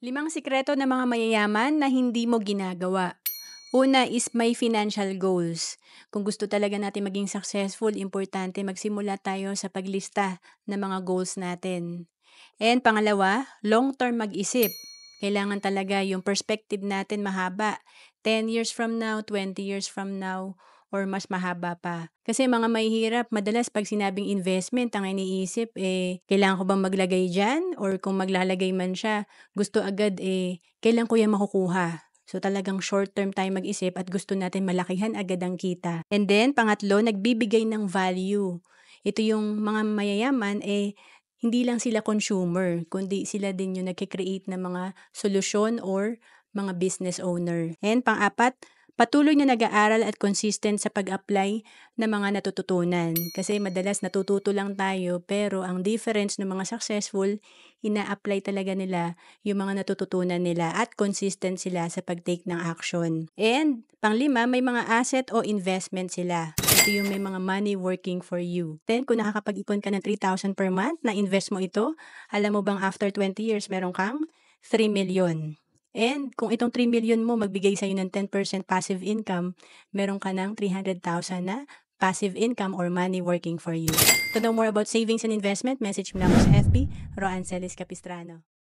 Limang sikreto ng mga mayayaman na hindi mo ginagawa. Una is may financial goals. Kung gusto talaga natin maging successful, importante magsimula tayo sa paglista ng mga goals natin. And pangalawa, long-term mag-isip. Kailangan talaga yung perspective natin mahaba. 10 years from now, 20 years from now, or mas mahaba pa. Kasi mga mahihirap, madalas pag sinabing investment, ang iniisip, kailangan ko bang maglagay dyan? Or kung maglalagay man siya, gusto agad, kailan ko yan makukuha? So talagang short term tayo mag-isip at gusto natin malakihan agad ang kita. And then, pangatlo, nagbibigay ng value. Ito yung mga mayayaman, hindi lang sila consumer, kundi sila din yung nagke-create ng mga solusyon or mga business owner. And pang-apat, patuloy na nag-aaral at consistent sa pag-apply ng mga natututunan. Kasi madalas natututo lang tayo, pero ang difference ng mga successful, ina-apply talaga nila yung mga natututunan nila at consistent sila sa pag-take ng action. And panglima, may mga asset o investment sila. Ito yung may mga money working for you. Then, kung nakakapag-ipon ka ng 3,000 per month, na invest mo ito, alam mo bang after 20 years, meron kang 3 million. And kung itong 3 million mo magbigay sa'yo ng 10% passive income, meron ka ng 300,000 na passive income or money working for you. To know more about savings and investment, message mo lang ako sa FB, Roancelis Capistrano.